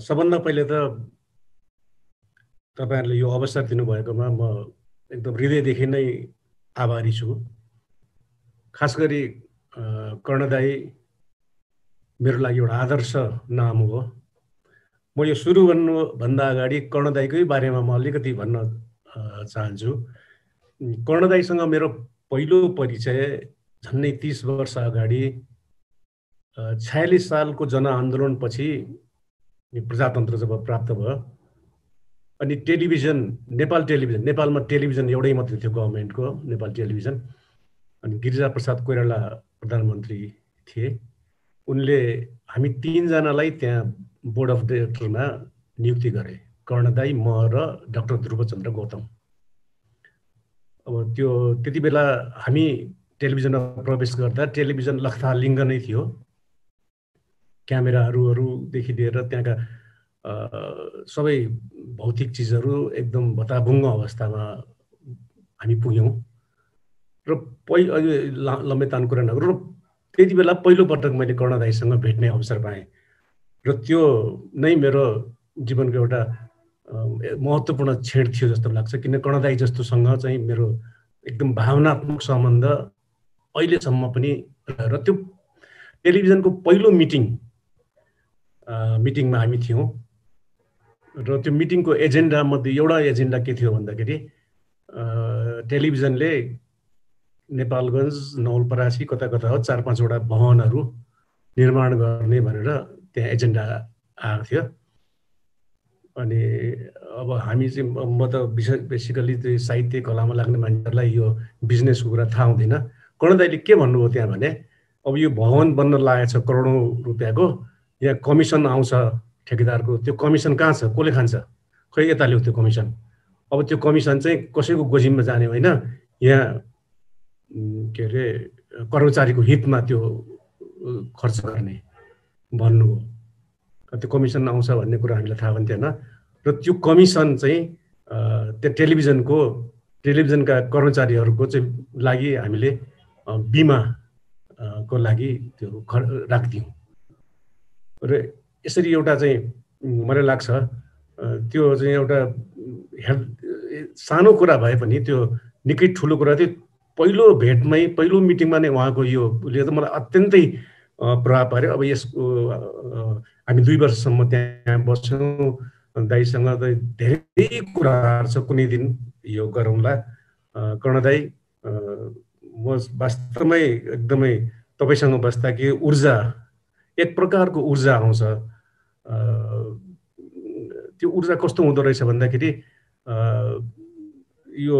सबभन्दा पहिले त तपाईहरुले यो अवसर दिनुभएकोमा म एकदम हृदयदेखि नै आभारी छु। खास गरी कर्णदाई मेरो लागि एउटा आदर्श नाम हो। म यो सुरु गर्नुभन्दा अगाडि कर्णदाईकै बारेमा म अलिकति भन्न चाहन्छु। कर्णदाईसँग मेरो पहिलो परिचय झन्नै 30 वर्ष अगाडि 46 सालको जनआन्दोलनपछि प्रजातन्त्र जब प्राप्त भयो अनि टेलिभिजन नेपालमा टेलिभिजन एउटै मात्रै थियो गभर्नमेन्टको, नेपाल टेलिभिजन। अनि गिरिजाप्रसाद कोइराला प्रधानमन्त्री थिए। उनले हामी 3 जनालाई त्यहाँ बोर्ड अफ डाइरेक्टरमा नियुक्ति गरे, कर्णदाई, म र डाक्टर ध्रुवचन्द्र गौतम। अब त्यो त्यति बेला हामी टेलिभिजनमा प्रवेश गर्दा टेलिभिजन लखतालिङ्ग नै थियो। क्यामेराहरूदेखि लिएर त्यहाँका सबै भौतिक चिजहरू एकदम भताभुङ्ग अवस्थामा हामी पुग्यौँ र लम्बे तान कुरा नगरौँ। र त्यति बेला पहिलो पटक मैले कर्णदाईसँग भेट्ने अवसर पाएँ र त्यो नै मेरो जीवनको एउटा महत्त्वपूर्ण क्षण थियो जस्तो लाग्छ। किन कर्णदाई जस्तोसँग चाहिँ मेरो एकदम भावनात्मक सम्बन्ध अहिलेसम्म पनि। र त्यो टेलिभिजनको पहिलो मिटिङमा हामी थियौँ र त्यो मिटिङको एजेन्डा मध्ये एउटा एजेन्डा के थियो भन्दाखेरि टेलिभिजनले नेपालगञ्ज, नवलपरासी, कता कता हो 4-5 वटा भवनहरू निर्माण गर्ने भनेर त्यहाँ एजेन्डा आएको थियो। अनि अब हामी चाहिँ म त बेसिकली त्यो साहित्य कलामा लाग्ने मान्छेहरूलाई यो बिजनेसको कुरा थाहा हुँदैन। कर्णदाईले के भन्नुभयो त्यहाँ भने, अब यो भवन बन्न लागेको छ करोडौँ रुपियाँको, यहाँ कमिसन आउँछ ठेकेदारको, त्यो कमिसन कहाँ छ, कसले खान्छ, खै यता ल्याऊ त्यो कमिसन। अब त्यो कमिसन चाहिँ कसैको गोजीमा जाने होइन, यहाँ के अरे कर्मचारीको हितमा त्यो खर्च गर्ने भन्नुभयो। त्यो कमिसन आउँछ भन्ने कुरा हामीलाई थाहा पनि थिएन। र त्यो कमिसन चाहिँ त्यो टेलिभिजनका कर्मचारीहरूको चाहिँ लागि हामीले बिमा को लागि त्यो राख्दियौँ। र यसरी एउटा चाहिँ मलाई लाग्छ त्यो चाहिँ एउटा सानो कुरा भए पनि त्यो निकै ठुलो कुरा थियो। पहिलो भेटमै, पहिलो मिटिङमा नै उहाँको यो उसले त मलाई अत्यन्तै प्रभाव पार्यो। अब यसको हामी 2 वर्षसम्म त्यहाँ बस्यौँ। दाइसँग त धेरै कुराहरू छ, कुनै दिन यो गरौँला। कर्णदाई, म वास्तवमै एकदमै तपाईसँग बस्दा कि ऊर्जा, एक प्रकारको ऊर्जा आउँछ। त्यो ऊर्जा कस्तो हुँदो रहेछ भन्दाखेरि यो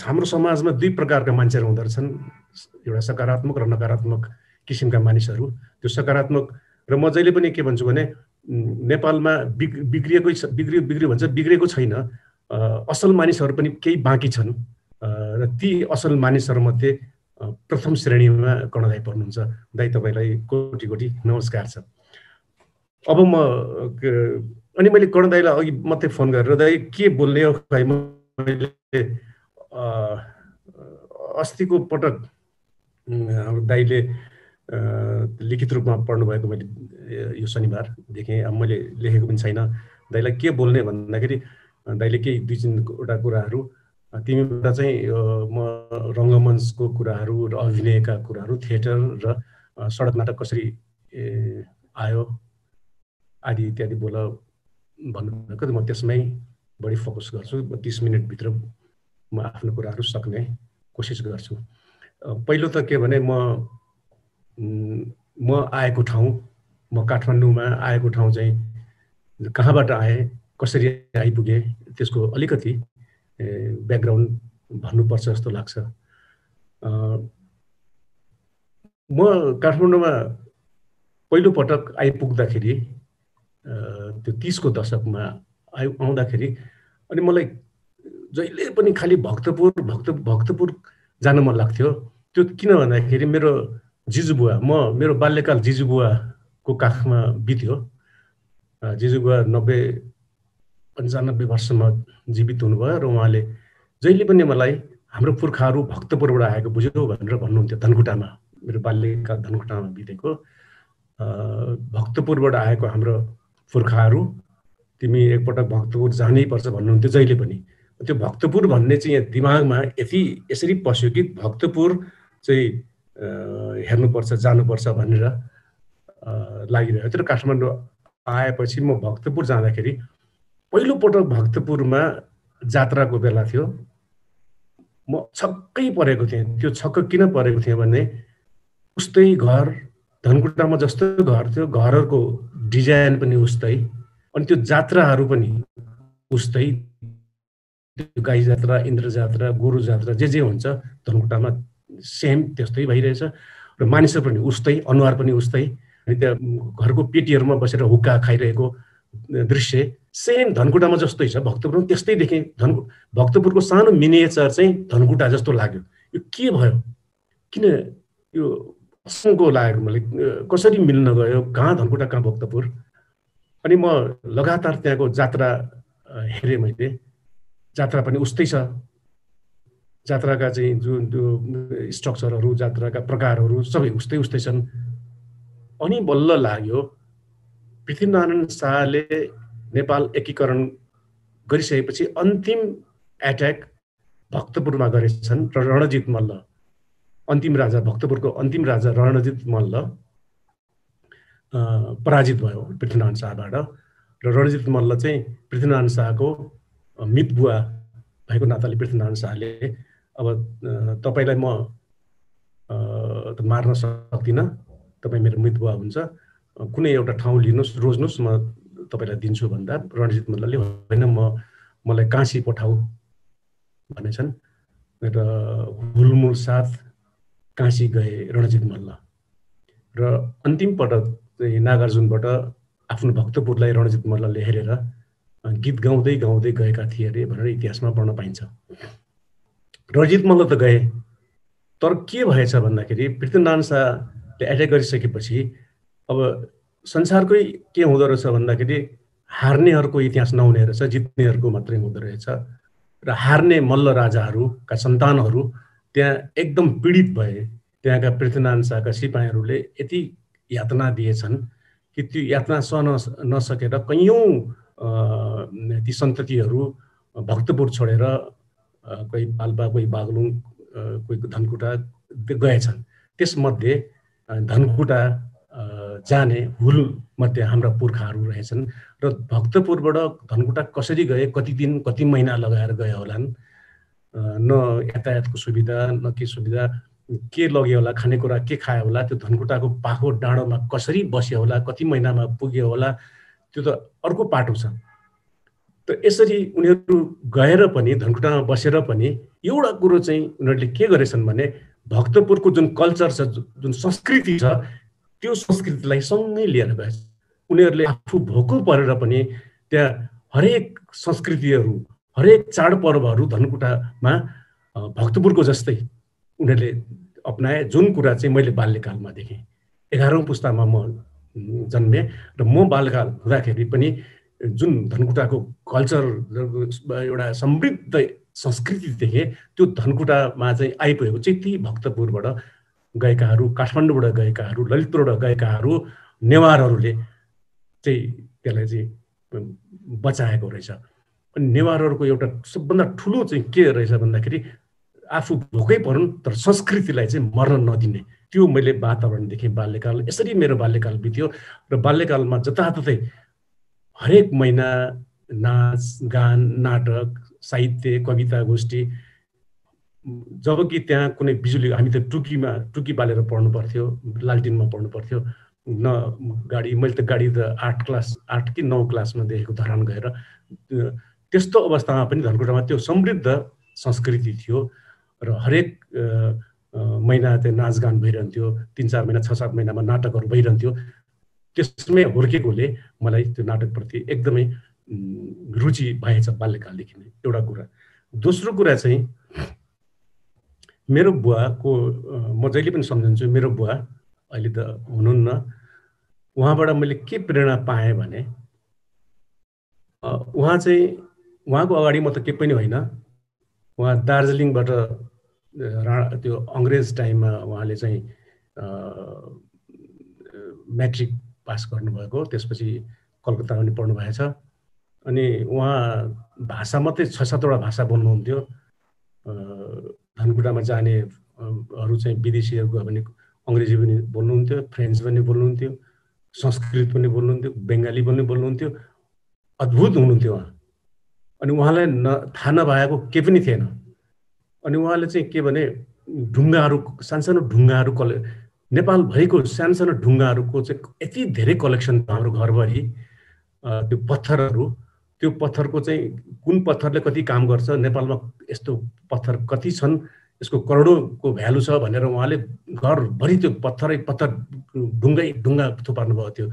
हाम्रो समाजमा 2 प्रकारका मान्छेहरू हुँदो रहेछन्। एउटा सकारात्मक र नकारात्मक किसिमका मानिसहरू। त्यो सकारात्मक, र म जहिले पनि के भन्छु भने नेपालमा बिग्रेको छैन, असल मानिसहरू पनि केही बाँकी छन्। र ती असल मानिसहरूमध्ये प्रथम श्रेणीमा कर्णदाई पर्नुहुन्छ। दाइ, तपाईँलाई कोटी कोटी नमस्कार छ। अब अनि मैले कर्णदाईलाई अघि मात्रै फोन गरेर, दाइ के बोल्ने हो, खै मैले अस्तिको पटक हाम्रो दाइले लिखित रूपमा पढ्नुभएको मैले यो शनिबार देखेँ। अब मैले लेखेको पनि छैन। दाइलाई के बोल्ने भन्दाखेरि दाइले केही 2-3 कुराहरू, तिमीबाट चाहिँ म रङ्गमञ्चको कुराहरू र अभिनयका कुराहरू, थिएटर र सडक नाटक कसरी आयो आदि इत्यादि बोल भन्नुभएको। म त्यसमै बढी फोकस गर्छु। 30 मिनटभित्र म आफ्नो कुराहरू सक्ने कोसिस गर्छु। पहिलो त के भने म आएको ठाउँ, म काठमाडौँमा आएको ठाउँ चाहिँ कहाँबाट आएँ, कसरी आइपुगेँ, त्यसको अलिकति ब्याकग्राउन्ड भन्नुपर्छ जस्तो लाग्छ। म काठमाडौँमा पहिलो पटक आइपुग्दाखेरि त्यो 30 को दशकमा आउँदाखेरि अनि मलाई जहिले पनि खालि भक्तपुर जान मन लाग्थ्यो। त्यो किन भन्दाखेरि मेरो जिजुबुवा, मेरो बाल्यकाल जिजुबुवाको काखमा बित्यो। जिजुबुवा 90-95 वर्षमा जीवित हुनुभयो र उहाँले जहिले पनि मलाई हाम्रो पुर्खाहरू भक्तपुरबाट आएको बुझ्यौ भनेर भन्नुहुन्थ्यो। धनकुटामा मेरो बाल्यकाल धनकुटामा बितेको। भक्तपुरबाट आएको हाम्रो पुर्खाहरू, तिमी एकपटक भक्तपुर जानै पर्छ भन्नुहुन्थ्यो जहिले पनि। त्यो भक्तपुर भन्ने चाहिँ यहाँ दिमागमा यसरी पस्यो कि भक्तपुर चाहिँ हेर्नुपर्छ, जानुपर्छ भनेर लागिरह्यो। तर काठमाडौँ आएपछि म भक्तपुर जाँदाखेरि पहिलोपटक भक्तपुरमा जात्राको बेला थियो। म छक्कै परेको थिएँ। त्यो छक्क किन परेको थिएँ भने उस्तै घर, धनकुटामा जस्तो घर थियो, घरहरूको डिजाइन पनि उस्तै, अनि त्यो जात्राहरू पनि उस्तै। गाई जात्रा, इन्द्र जात्रा, गोरु जात्रा जे हुन्छ धनकुटामा सेम त्यस्तै भइरहेछ र मानिसहरू पनि उस्तै, अनुहार पनि उस्तै। अनि त्यहाँ घरको पेटीहरूमा बसेर हुक्का खाइरहेको दृश्य सेम धनकुटामा जस्तै छ। भक्तपुरमा त्यस्तै देखेँ। भक्तपुरको सानो मिनिएचर चाहिँ धनकुटा जस्तो लाग्यो। यो के भयो, किन यो असङ्गो लागेको मलाई, कसरी मिल्न गयो, कहाँ धनकुटा कहाँ भक्तपुर। अनि म लगातार त्यहाँको जात्रा हेरेँ मैले। जात्रा पनि उस्तै छ। जात्राका चाहिँ जुन त्यो स्ट्रक्चरहरू, जात्राका प्रकारहरू सबै उस्तै छन्। अनि बल्ल लाग्यो पृथ्वीनारायण शाहले नेपाल एकीकरण गरिसकेपछि अन्तिम एट्याक भक्तपुरमा गरेछन् र रणजित मल्ल, अन्तिम राजा, भक्तपुरको अन्तिम राजा रणजित मल्ल पराजित भयो पृथ्वीनारायण शाहबाट। र रणजित मल्ल चाहिँ पृथ्वीनारायण शाहको मितबुवा भएको नाताले पृथ्वीनारायण शाहले अब तपाईँलाई म मार्न सक्दिनँ, तपाईँ मेरो मितबुवा हुन्छ, कुनै एउटा ठाउँ लिनुहोस्, रोज्नुहोस्, म तपाईँलाई दिन्छु भन्दा रणजित मल्लले होइन, मलाई काशी पठाऊ भनेछन्। र हुलमुल साथ काशी गए रणजित मल्ल। र अन्तिम पटक चाहिँ नागार्जुनबाट आफ्नो भक्तपुरलाई रणजित मल्लले हेरेर गीत गाउँदै गाउँदै गएका थिए अरे भनेर इतिहासमा पढ्न पाइन्छ। रणजित मल्ल त गए, तर के भएछ भन्दाखेरि पृथ्वीनारायण शाहले एट्याक गरिसकेपछि अब संसारकै के हुँदो रहेछ भन्दाखेरि हार्नेहरूको इतिहास नहुने रहेछ, जित्नेहरूको मात्रै हुँदो रहेछ। र हार्ने मल्ल राजाहरूका सन्तानहरू त्यहाँ एकदम पीडित भए। त्यहाँका पृथ्वीनारायण शाहका सिपाहीहरूले यति यातना दिएछन् कि त्यो यातना सहन नसकेर कैयौँ ती सन्ततिहरू भक्तपुर छोडेर कोही पाल्पा, कोही बागलुङ, कोही धनकुटा गएछन्। त्यसमध्ये धनकुटा जाने हुलमध्ये हाम्रा पुर्खाहरू रहेछन्। र भक्तपुरबाट धनकुटा कसरी गए, कति दिन कति महिना लगाएर गए होलान्, न यातायातको सुविधा, न के सुविधा, के लग्यो होला, खानेकुरा के खायो होला, त्यो धनकुटाको पाखो डाँडोमा कसरी बस्यो होला, कति महिनामा पुग्यो होला, त्यो त अर्को पाटो छ। त यसरी उनीहरू गएर पनि धनकुटामा बसेर पनि एउटा कुरो चाहिँ उनीहरूले के गरेछन् भने भक्तपुरको जुन कल्चर छ, जुन संस्कृति छ, त्यो संस्कृतिलाई सँगै लिएर गए। उनीहरूले आफू भोको परेर पनि त्यहाँ हरेक संस्कृतिहरू, हरेक चाडपर्वहरू धनकुटामा भक्तपुरको जस्तै उनीहरूले अपनाए। जुन कुरा चाहिँ मैले बाल्यकालमा देखेँ। 11औं पुस्तामा म जन्मेँ र म बाल्यकाल हुँदाखेरि पनि जुन धनकुटाको कल्चर, एउटा समृद्ध संस्कृति देखेँ, त्यो धनकुटामा चाहिँ आइपुगेको चाहिँ ती भक्तपुरबाट गएकाहरू, काठमाडौँबाट गएकाहरू, ललितपुरबाट गएकाहरू, नेवारहरूले चाहिँ त्यसलाई चाहिँ बचाएको रहेछ। अनि नेवारहरूको एउटा सबभन्दा ठुलो चाहिँ के रहेछ भन्दाखेरि आफू भोकै परुन् तर संस्कृतिलाई चाहिँ मर्न नदिने, त्यो मैले वातावरण देखेँ बाल्यकाल। यसरी मेरो बाल्यकाल बित्यो। र बाल्यकालमा जताततै हरेक महिना नाच गान, नाटक, साहित्य, कविता गोष्ठी। जबकि त्यहाँ कुनै बिजुली, हामी त टुकी बालेर पढ्नु पर्थ्यो, लालटिनमा पढ्नु पर्थ्यो, न गाडी। मैले त गाडी त 8 कि 9 क्लासमा देखेको धरान गएर। त्यस्तो अवस्थामा पनि धनकुटामा त्यो समृद्ध संस्कृति थियो र हरेक महिना त्यो नाचगान भइरहन्थ्यो। 3-4 महिना, 6-7 महिनामा नाटकहरू भइरहन्थ्यो। त्यसमै हुर्केकोले मलाई त्यो नाटकप्रति एकदमै रुचि भएछ बाल्यकालदेखि नै, एउटा कुरा। दोस्रो कुरा चाहिँ मेरो बुवाको, म जहिले पनि सम्झन्छु, मेरो बुवा अहिले त हुनुहुन्न, उहाँबाट मैले के प्रेरणा पाएँ भने उहाँ चाहिँ, उहाँको अगाडि म त केही पनि होइन, उहाँ दार्जिलिङबाट त्यो अङ्ग्रेज टाइममा उहाँले चाहिँ म्याट्रिक पास गर्नुभएको, त्यसपछि कलकत्तामा पनि पढ्नु भएछ। अनि उहाँ भाषा मात्रै 6-7वटा भाषा बोल्नुहुन्थ्यो। धनकुटामा जानेहरू चाहिँ विदेशीहरू गयो भने अङ्ग्रेजी पनि बोल्नुहुन्थ्यो, फ्रेन्च पनि बोल्नुहुन्थ्यो, संस्कृत पनि बोल्नुहुन्थ्यो, बङ्गाली पनि बोल्नुहुन्थ्यो। अद्भुत हुनुहुन्थ्यो उहाँ। अनि उहाँलाई थाहा नभएको केही पनि थिएन। अनि उहाँले चाहिँ के भने ढुङ्गाहरू, सानसानो ढुङ्गाहरू नेपालभरिको सानसानो ढुङ्गाहरूको चाहिँ यति धेरै कलेक्सन छ हाम्रो घरभरि। त्यो पत्थरहरू, त्यो पत्थरको चाहिँ कुन पत्थरले कति काम गर्छ, नेपालमा यस्तो पत्थर कति छन्, यसको करोडौँको भ्यालु छ भनेर उहाँले घरभरि त्यो पत्थरै पत्थर ढुङ्गा थुपार्नु भएको थियो।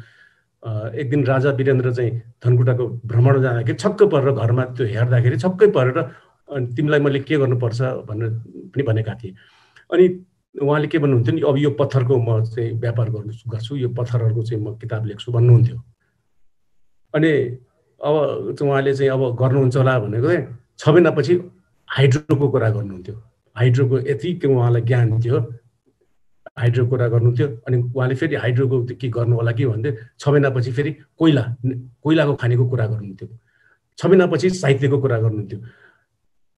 एक दिन राजा वीरेन्द्र चाहिँ धनकुटाको भ्रमण जाँदाखेरि छक्क परेर घरमा त्यो हेर्दाखेरि छक्कै परेर तिमीलाई मैले के गर्नुपर्छ भनेर पनि भनेका थिए। अनि उहाँले के भन्नुहुन्थ्यो नि, अब यो पत्थरको म चाहिँ व्यापार गर्छु, यो पत्थरहरूको चाहिँ म किताब लेख्छु भन्नुहुन्थ्यो। अनि अब उहाँले चाहिँ अब गर्नुहुन्छ होला भनेको चाहिँ 6 महिनापछि हाइड्रोको कुरा गर्नुहुन्थ्यो। हाइड्रोको यति उहाँलाई ज्ञान थियो, हाइड्रोको कुरा गर्नुहुन्थ्यो। अनि उहाँले फेरि हाइड्रोको के गर्नु होला कि भन्दै 6 महिनापछि फेरि कोइलाको खानेको कुरा गर्नुहुन्थ्यो। 6 महिनापछि साहित्यको कुरा गर्नुहुन्थ्यो।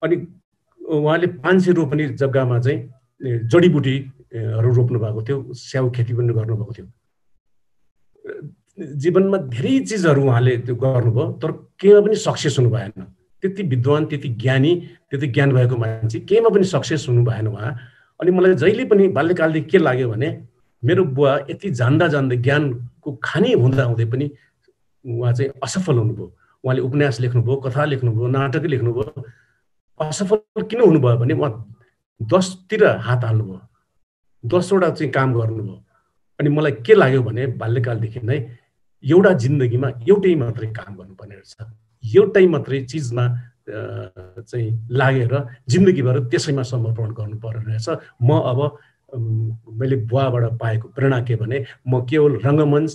अनि उहाँले 500 रोपनी जग्गामा चाहिँ जडीबुटीहरू रोप्नु भएको थियो, स्याउ खेती पनि गर्नुभएको थियो। जीवनमा धेरै चिजहरू उहाँले त्यो गर्नुभयो, तर केहीमा पनि सक्सेस हुनु भएन। त्यति विद्वान, त्यति ज्ञानी, त्यति ज्ञान भएको मान्छे केहीमा पनि सक्सेस हुनु भएन उहाँ। अनि मलाई जहिले पनि बाल्यकालदेखि के लाग्यो भने मेरो बुवा यति जान्दा ज्ञानको खानी हुँदा हुँदै पनि उहाँ चाहिँ असफल हुनुभयो। उहाँले उपन्यास लेख्नुभयो, कथा लेख्नुभयो, नाटक लेख्नुभयो। असफल किन हुनुभयो भने उहाँ 10तिर हात हाल्नुभयो, 10वटा चाहिँ काम गर्नुभयो। अनि मलाई के लाग्यो भने बाल्यकालदेखि नै एउटा जिन्दगीमा एउटै मात्रै काम गर्नुपर्ने रहेछ, एउटै मात्रै चिजमा चाहिँ लागेर जिन्दगीभर त्यसैमा समर्पण गर्नुपर्ने रहेछ। म अब मैले बुवाबाट पाएको प्रेरणा के भने म केवल रङ्गमञ्च,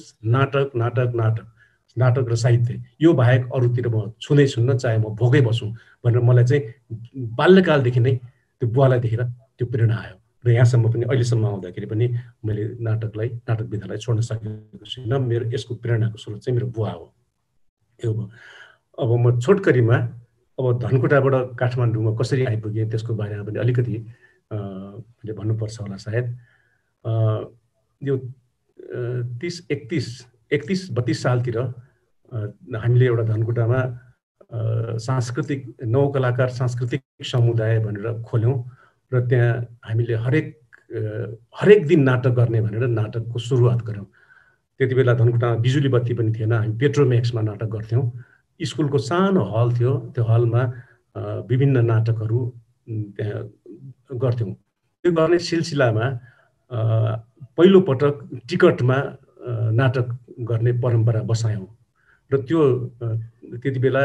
नाटक र साहित्य यो बाहेक अरूतिर म छुँदै छुन्न, चाहे म भोकै बसौँ भनेर मलाई चाहिँ बाल्यकालदेखि नै त्यो बुवालाई देखेर त्यो प्रेरणा आयो। र यहाँसम्म पनि अहिलेसम्म आउँदाखेरि पनि मैले नाटक विधालाई छोड्न सकेको छुइनँ। मेरो यसको प्रेरणाको स्रोत चाहिँ मेरो बुवा हो। यो भयो। अब म छोटकरीमा अब धनकुटाबाट काठमाडौँमा कसरी आइपुगेँ त्यसको बारेमा पनि अलिकति मैले भन्नुपर्छ होला सायद। यो 31-32 सालतिर हामीले एउटा धनकुटामा सांस्कृतिक नवकलाकार सांस्कृतिक समुदाय भनेर खोल्यौँ र त्यहाँ हामीले हरेक दिन नाटक गर्ने भनेर नाटकको सुरुवात गऱ्यौँ। त्यति बेला धनकुटामा बिजुली बत्ती पनि थिएन, हामी पेट्रोम्याक्समा नाटक गर्थ्यौँ। स्कुलको सानो हल थियो, त्यो हलमा विभिन्न नाटकहरू त्यहाँ गर्थ्यौँ। त्यो गर्ने सिलसिलामा पहिलोपटक टिकटमा नाटक गर्ने परम्परा बसायौँ र त्यो त्यति बेला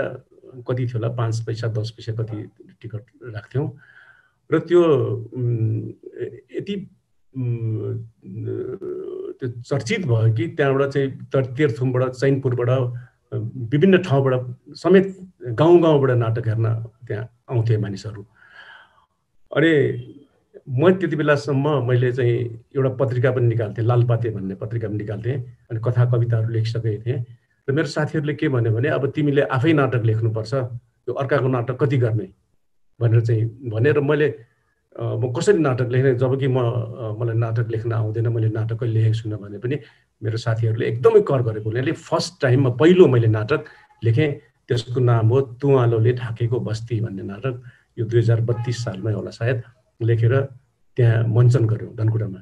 कति थियो होला, 5 पैसा 10 पैसा कति टिकट राख्थ्यौँ र त्यो यति त्यो चर्चित भयो कि त्यहाँबाट चाहिँ तेह्रथुमबाट, चैनपुरबाट, विभिन्न ठाउँबाट समेत गाउँबाट नाटक हेर्न त्यहाँ आउँथे मानिसहरू। अनि म त्यति बेलासम्म मैले चाहिँ एउटा पत्रिका पनि निकाल्थेँ, लालपाते भन्ने पत्रिका पनि निकाल्थेँ। अनि कथा कविताहरू लेखिसकेको थिएँ र मेरो साथीहरूले के भन्यो भने अब तिमीले आफै नाटक लेख्नुपर्छ, त्यो अर्काको नाटक कति गर्ने भनेर चाहिँ भनेर मैले म कसरी नाटक लेख्ने, जबकि मलाई नाटक लेख्न आउँदैन, मैले नाटक कहिले लेखेको छुइनँ भने पनि मेरो साथीहरूले एकदमै कर गरेको हुनाले फर्स्ट टाइममा पहिलो मैले नाटक लेखेँ। त्यसको नाम हो तुवालोले ढाकेको बस्ती भन्ने नाटक। यो 2032 सालमै होला सायद लेखेर त्यहाँ मञ्चन गऱ्यौँ धनकुटामा।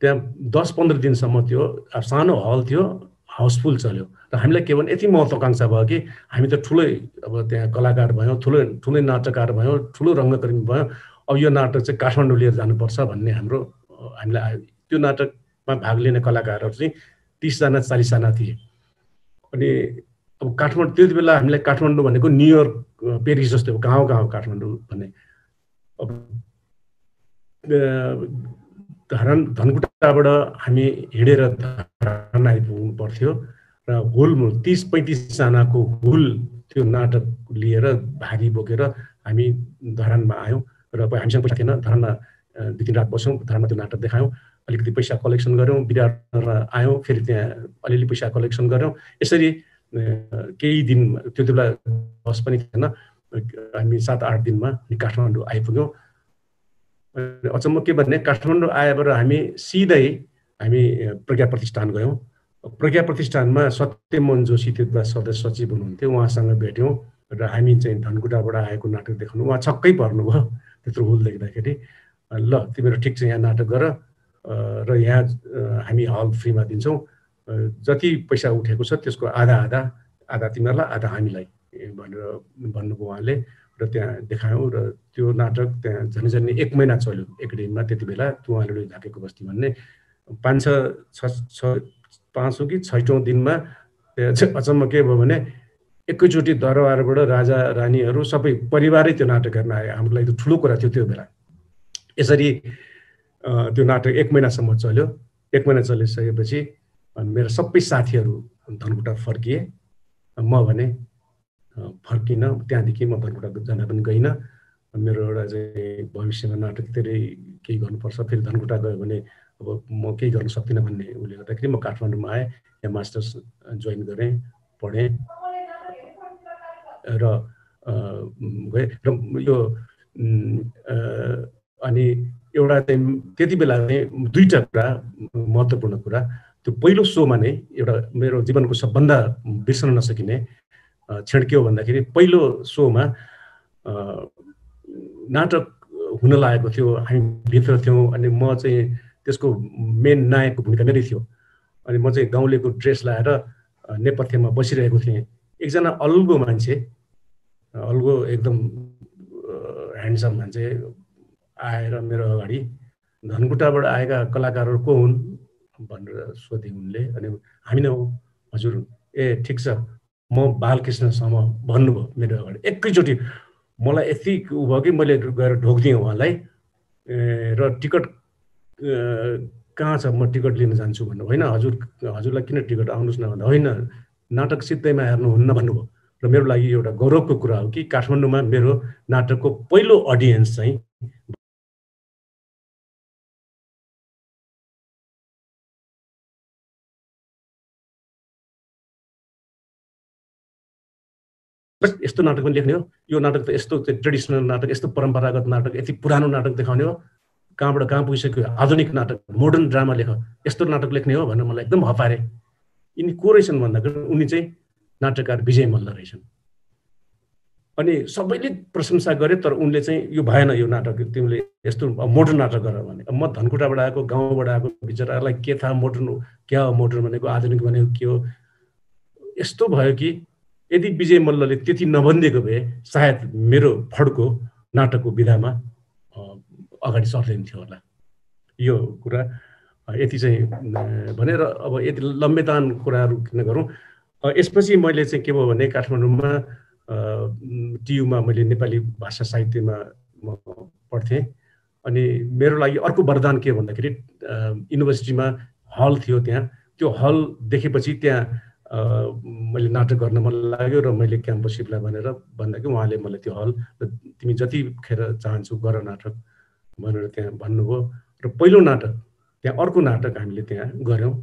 त्यहाँ 10-15 दिनसम्म त्यो सानो हल थियो, हाउसफुल चल्यो र हामीलाई के भने यति महत्त्वाकांक्षा भयो कि हामी त ठुलै अब त्यहाँ कलाकार भयौँ, ठुलै नाटककार भयौँ, ठुलो रङ्गकर्मी भयौँ। अब यो नाटक चाहिँ काठमाडौँ लिएर जानुपर्छ भन्ने हामीलाई आयो। त्यो नाटकमा भाग लिने कलाकारहरू चाहिँ 30 जना 40 जना थिए। अनि अब काठमाडौँ त्यति बेला हामीलाई काठमाडौँ भनेको न्युयोर्क, पेरिस जस्तो गाउँ काठमाडौँ भन्ने। अब धनकुटाबाट हामी हिँडेर धरान आइपुग्नु पर्थ्यो र होल 30-35 जनाको होल त्यो नाटक लिएर भारी बोकेर हामी धरानमा आयौँ र हामीसँग पैसा थिएन, धरानमा 2-3 रात बस्यौँ, धरानमा त्यो नाटक देखायौँ, अलिकति पैसा कलेक्सन गऱ्यौँ, विराटनगरमा आयौँ, फेरि त्यहाँ अलिअलि पैसा कलेक्सन गऱ्यौँ। यसरी केही दिन त्यो बेला बस पनि थिएन, हामी 7-8 दिनमा काठमाडौँ आइपुग्यौँ। अचम्म के भन्ने, काठमाडौँ आएबाट हामी सिधै हामी प्रज्ञा प्रतिष्ठान गयौँ। प्रज्ञा प्रतिष्ठानमा सत्यमोहन जोशी त्यो बेला सदस्य सचिव हुनुहुन्थ्यो, उहाँसँग भेट्यौँ र हामी चाहिँ धनकुटाबाट आएको नाटक देखाउनु। उहाँ छक्कै पर्नुभयो त्यत्रो हुल देख्दाखेरि। ल तिमीहरू ठिक छ, यहाँ नाटक गर र यहाँ हामी हल फ्रीमा दिन्छौँ, जति पैसा उठेको छ त्यसको आधा तिमीहरूलाई आधा हामीलाई भनेर भन्नुभयो उहाँले। र त्यहाँ देखायौँ र त्यो नाटक त्यहाँ झन्डै 1 महिना चल्यो एकाडेमीमा। त्यति बेला उहाँले झाकेको बस्ती भन्ने 5औँ कि 6औँ दिनमा अचम्म के भयो भने एकैचोटि दरबारबाट राजा रानीहरू सबै परिवारै त्यो नाटक हेर्न आयो। हाम्रो लागि त ठुलो कुरा थियो त्यो बेला। यसरी त्यो नाटक 1 महिनासम्म चल्यो। 1 महिना चलिसकेपछि मेरो सबै साथीहरू धनकुटा फर्किए, म भने फर्किनँ। त्यहाँदेखि म धनकुटा जान पनि गइनँ। मेरो एउटा चाहिँ भविष्यमा नाटक धेरै केही गर्नुपर्छ, फेरि धनकुटा गयो भने अब म केही गर्न सक्दिनँ भन्ने उसले गर्दाखेरि म काठमाडौँमा आएँ, यहाँ मास्टर्स जोइन गरेँ, पढेँ र गएँ। र यो अनि एउटा चाहिँ त्यति बेला चाहिँ 2टा कुरा महत्त्वपूर्ण कुरा। त्यो पहिलो सोमा नै एउटा मेरो जीवनको सबभन्दा बिर्सन नसकिने क्षण के हो भन्दाखेरि, पहिलो सोमा नाटक हुन लागेको थियो, हामी भित्र थियौँ, अनि म चाहिँ त्यसको मेन नायकको भूमिका मेरै थियो। अनि म चाहिँ गाउँलेको ड्रेस लाएर नेपथ्यमा बसिरहेको थिएँ। एकजना अल्गो मान्छे, अल्गो एकदम ह्यान्डसम मान्छे आएर मेरो अगाडि, धनकुटाबाट आएका कलाकारहरू को हुन् भनेर सोधे उनले। अनि हामी नै हो हजुर, ए ठिक छ, म बालकृष्ण सम भन्नुभयो मेरो अगाडि। एकैचोटि मलाई यति उ भयो कि मैले गएर ढोकिदिएँ उहाँलाई, र टिकट कहाँ छ, म टिकट लिन जान्छु भन्नु। होइन हजुर, हजुरलाई किन टिकट, आउनुहोस् न भन्दा, होइन नाटक सित्तैमा हेर्नुहुन्न भन्नुभयो। र मेरो लागि एउटा गौरवको कुरा हो कि काठमाडौँमा मेरो नाटकको पहिलो अडियन्स चाहिँ यस्तो नाटक पनि लेख्ने हो, यो नाटक त यस्तो ट्रेडिसनल नाटक, यस्तो परम्परागत नाटक, यति पुरानो नाटक देखाउने हो, कहाँबाट कहाँ पुगिसक्यो, आधुनिक नाटक, मोडर्न ड्रामा लेख, यस्तो नाटक लेख्ने हो भनेर मलाई एकदम हपारे। यिनी को रहेछन् भन्दाखेरि उनी चाहिँ नाटककार विजय मल्ल रहेछन्। अनि सबैले प्रशंसा गरे, तर उनले चाहिँ यो भएन, यो नाटक तिमीले यस्तो मोडर्न नाटक गर भने। म धनकुटाबाट आएको, गाउँबाट आएको बिचरालाई के थाहा मोडर्न क्या हो, मोडर्न भनेको आधुनिक भनेको के हो। यस्तो भयो कि यदि विजय मल्लले त्यति नभनिदिएको भए सायद मेरो फड्को नाटकको विधामा अगाडि सर्दैन थियो होला। यो कुरा यति चाहिँ भनेर अब यति लम्बेतान कुराहरू किन गरौँ। यसपछि मैले चाहिँ के भयो भने काठमाडौँमा टियुमा मैले नेपाली भाषा साहित्यमा म पढ्थेँ। अनि मेरो लागि अर्को वरदान के भन्दाखेरि युनिभर्सिटीमा हल थियो, त्यहाँ त्यो हल देखेपछि त्यहाँ मैले नाटक गर्न मन लाग्यो र मैले क्याम्पससिपलाई भनेर भन्दा कि उहाँले मलाई त्यो हल, तिमी जतिखेर चाहन्छौ गर नाटक भनेर त्यहाँ भन्नुभयो। र पहिलो नाटक त्यहाँ अर्को नाटक हामीले त्यहाँ गऱ्यौँ।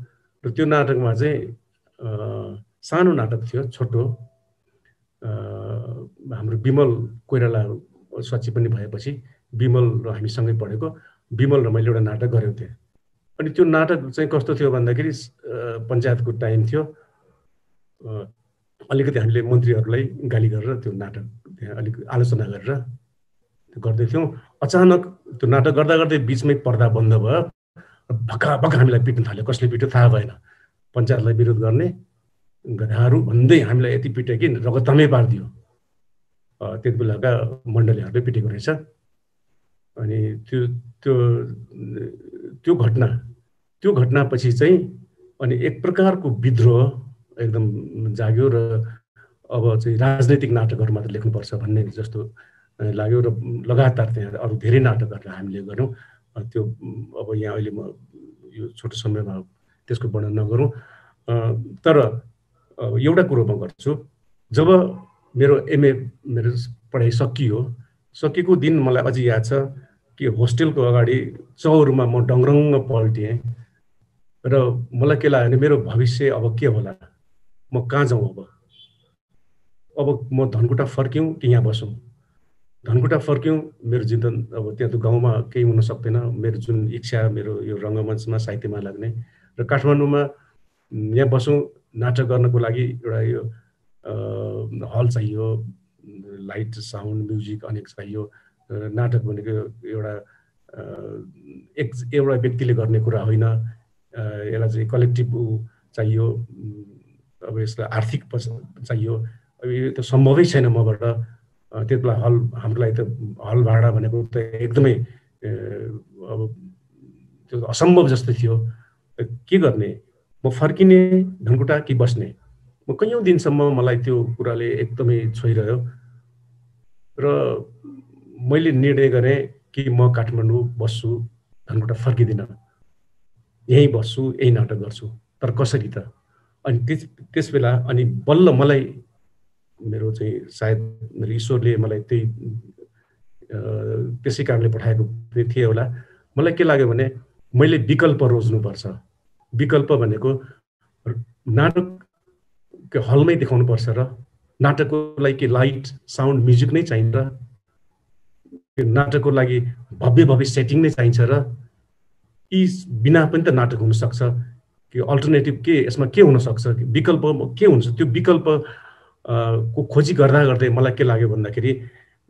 र त्यो नाटकमा चाहिँ सानो नाटक थियो, छोटो। हाम्रो विमल कोइराला सचिव पनि भएपछि विमल र हामीसँगै पढेको विमल र मैले एउटा नाटक गऱ्यौँ त्यहाँ। अनि त्यो नाटक चाहिँ कस्तो थियो भन्दाखेरि पञ्चायतको टाइम थियो, अलिकति हामीले मन्त्रीहरूलाई गाली गरेर त्यो नाटक त्यहाँ अलिक आलोचना गरेर गर्दै थियौँ। अचानक त्यो नाटक गर्दा गर्दै बिचमै पर्दा बन्द भयो, भक्का हामीलाई पिट्न थाल्यो। कसले पिट्यो थाहा भएन, पञ्चायतलाई विरोध गर्ने गधाहरू भन्दै हामीलाई यति पिट्यो कि रगतमै पारिदियो। त्यति बेलाका मण्डलीहरूले पिटेको रहेछ। अनि त्यो घटनापछि चाहिँ अनि एक प्रकारको विद्रोह एकदम जाग्यो र अब चाहिँ राजनैतिक नाटकहरू मात्र लेख्नुपर्छ भन्ने जस्तो लाग्यो। र लगातार त्यहाँ अरू धेरै नाटकहरू हामीले गऱ्यौँ। त्यो अब यहाँ अहिले म यो छोटो समयमा त्यसको वर्णन नगरौँ। तर एउटा कुरो म गर्छु, जब मेरो एमए मेरो पढाइ सकियो सकेको दिन मलाई अझै याद छ कि होस्टेलको अगाडि चौरमा म डङरङ्ग पल्टिएँ र मलाई के लाग्यो भने मेरो भविष्य अब के होला, म कहाँ जाउँ अब म धनकुटा फर्क्यौँ कि यहाँ बसौँ। धनकुटा फर्क्यौँ, मेरो जीवन अब त्यहाँ त गाउँमा केही हुन सक्दैन, मेरो जुन इच्छा मेरो यो रङ्गमञ्चमा साहित्यमा लाग्ने, र काठमाडौँमा यहाँ बसौँ। नाटक गर्नको लागि एउटा यो हल चाहियो, लाइट साउन्ड म्युजिक अनेक चाहियो। नाटक भनेको एउटा एउटा व्यक्तिले गर्ने कुरा होइन, यसलाई चाहिँ कलेक्टिभ चाहियो। अब यसलाई आर्थिक चाहियो। अब यो त सम्भवै छैन मबाट। त्यति बेला हल हाम्रो लागि त हल भाडा भनेको त एकदमै अब त्यो असम्भव जस्तो थियो। के गर्ने, म फर्किने धनकुटा कि बस्ने? म कैयौँ दिनसम्म मलाई त्यो कुराले एकदमै छोइरह्यो र मैले निर्णय गरेँ कि म काठमाडौँ बस्छु, धनकुटा फर्किदिनँ, यहीँ बस्छु, यही नाटक गर्छु। तर कसरी त? अनि त्यस बेला अनि बल्ल मलाई मेरो चाहिँ सायद मेरो ईश्वरले मलाई त्यही त्यसै कारणले पठाएको थिए होला। मलाई के लाग्यो भने मैले विकल्प रोज्नुपर्छ। विकल्प भनेको नाटक हलमै देखाउनुपर्छ र नाटकको लागि के लाइट साउन्ड म्युजिक नै चाहिन्छ, नाटकको लागि भव्य भव्य सेटिङ नै चाहिन्छ र यी बिना पनि त नाटक हुनसक्छ कि अल्टरनेटिभ के यसमा के हुनसक्छ, विकल्प के हुन्छ? त्यो विकल्प को खोजी गर्दा गर्दै मलाई के लाग्यो भन्दाखेरि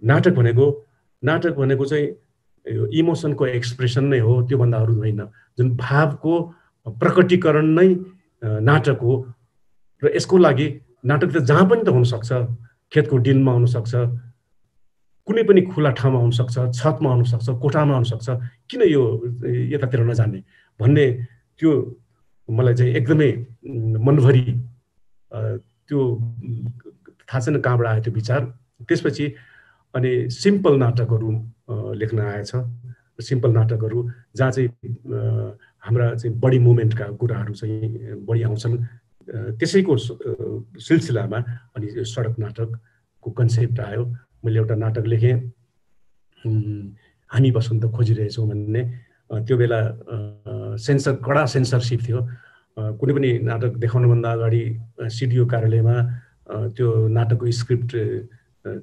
नाटक भनेको चाहिँ यो इमोसनको एक्सप्रेसन नै हो, त्योभन्दा अरू होइन। जुन भावको प्रकटीकरण नै नाटक हो। र यसको लागि नाटक त जहाँ पनि त हुनसक्छ, खेतको डिलमा हुनसक्छ, कुनै पनि खुला ठाउँमा हुनसक्छ, छतमा हुनसक्छ, कोठामा हुनसक्छ, किन यो यतातिर नजाने भन्ने त्यो मलाई चाहिँ एकदमै मनभरि त्यो थाहा छैन कहाँबाट आयो त्यो विचार। त्यसपछि अनि सिम्पल नाटकहरू लेख्न आएछ। सिम्पल नाटकहरू जहाँ चाहिँ हाम्रा चाहिँ बढी मुभमेन्टका कुराहरू चाहिँ बढी आउँछन्, त्यसैको सिलसिलामा अनि सडक नाटकको कन्सेप्ट आयो। मैले एउटा नाटक लेखेँ, हामी बसन्त खोजिरहेछौँ भन्ने। त्यो बेला कडा सेन्सरसिप थियो। कुनै पनि नाटक देखाउनुभन्दा अगाडि सिडिओ कार्यालयमा त्यो नाटकको स्क्रिप्ट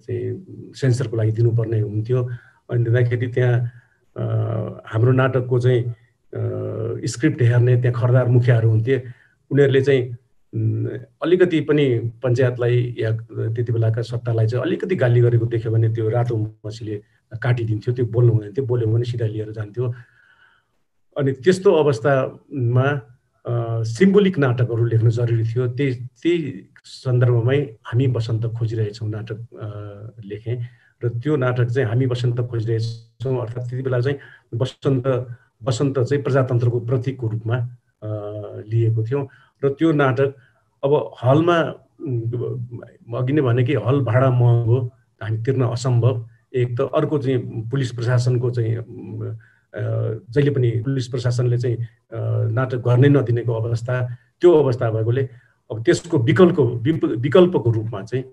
चाहिँ सेन्सरको लागि दिनुपर्ने हुन्थ्यो। अनि दिँदाखेरि त्यहाँ हाम्रो नाटकको चाहिँ स्क्रिप्ट हेर्ने त्यहाँ खरदार मुखियाहरू हुन्थे। उनीहरूले चाहिँ अलिकति पनि पञ्चायतलाई या त्यति बेलाका सत्तालाई चाहिँ अलिकति गाली गरेको देख्यो भने त्यो रातो मसीले काटिदिन्थ्यो। त्यो बोल्नु हुँदैन थियो, बोल्यो भने सिधा लिएर जान्थ्यो। अनि त्यस्तो अवस्थामा सिम्बोलिक नाटकहरू लेख्नु जरुरी थियो। त्यही सन्दर्भमै हामी बसन्त खोजिरहेछौँ नाटक लेखेँ। र त्यो नाटक चाहिँ हामी बसन्त खोजिरहेछौँ अर्थात् त्यति बेला चाहिँ बसन्त चाहिँ प्रजातन्त्रको प्रतीकको रूपमा लिएको थियौँ। र त्यो नाटक अब हलमा अघि नै भने कि हल भाडा महँगो, हामी तिर्न असम्भव। एक त अर्को चाहिँ पुलिस प्रशासनको चाहिँ जहिले पनि पुलिस प्रशासनले चाहिँ नाटक गर्नै नदिनेको अवस्था, त्यो अवस्था भएकोले अब त्यसको विकल्पको रूपमा चाहिँ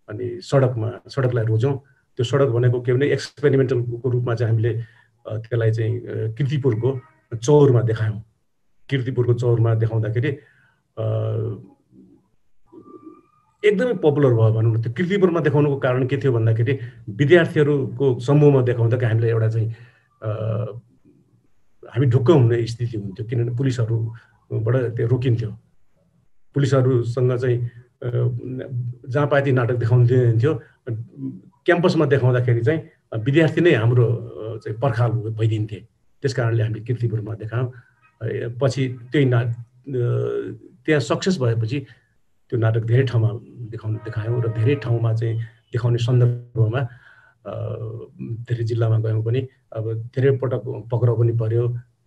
अनि सडकलाई रोज्यौँ। त्यो सडक भनेको के भने एक्सपेरिमेन्टलको रूपमा चाहिँ हामीले त्यसलाई चाहिँ किर्तिपुरको चौरमा देखायौँ। किर्तिपुरको चौरमा देखाउँदाखेरि एकदमै पपुलर भयो भनौँ न। त्यो किर्तिपुरमा देखाउनुको कारण के थियो भन्दाखेरि विद्यार्थीहरूको समूहमा देखाउँदा हामीलाई एउटा चाहिँ हामी ढुक्क हुने स्थिति हुन्थ्यो, किनभने पुलिसहरूबाट त्यो रोकिन्थ्यो। पुलिसहरूसँग चाहिँ जहाँ पाए नाटक देखाउँथ्यो, क्याम्पसमा देखाउँदाखेरि चाहिँ विद्यार्थी नै हाम्रो चाहिँ पर्खाल भइदिन्थे। त्यस कारणले हामीले किर्तिपुरमा देखायौँ। पछि त्यहाँ सक्सेस भएपछि त्यो नाटक धेरै ठाउँमा देखायौँ र धेरै ठाउँमा चाहिँ देखाउने सन्दर्भमा धेरै जिल्लामा गयौँ पनि। अब धेरै पटक पक्राउ पनि पर्यो,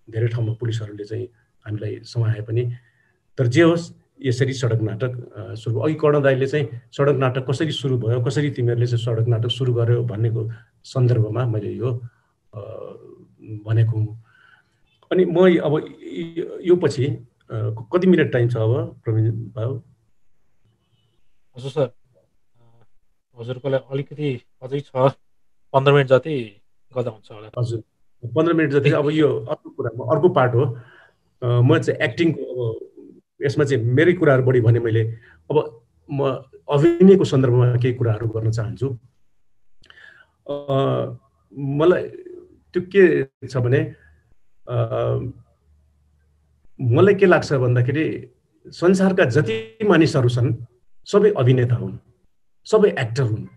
धेरै ठाउँमा पुलिसहरूले चाहिँ हामीलाई समाए पनि। तर जे होस्, यसरी सडक नाटक सुरु भयो। अघि कर्ण दाइले चाहिँ सडक नाटक कसरी सुरु भयो, कसरी तिमीहरूले चाहिँ सडक नाटक सुरु गर्यो भन्नेको सन्दर्भमा मैले यो भनेको हुँ। अनि म अब यो पछि कति मिनट टाइम छ अब प्रवीण बाबु? हजुर सर, हजुरको लागि अलिकति अझै छ, 15 मिनट जति गर्दा हुन्छ होला। हजुर 15 मिनट जति। अब यो अर्को कुरा अर्को पार्ट हो। म चाहिँ एक्टिङको अब यसमा चाहिँ मेरै कुराहरू बढी भने मैले अब म अभिनयको सन्दर्भमा केही कुराहरू गर्न चाहन्छु। मलाई त्यो के छ भने मलाई के लाग्छ भन्दाखेरि संसारका जति मानिसहरू छन् सबै अभिनेता हुन्, सबै एक्टर हुन्।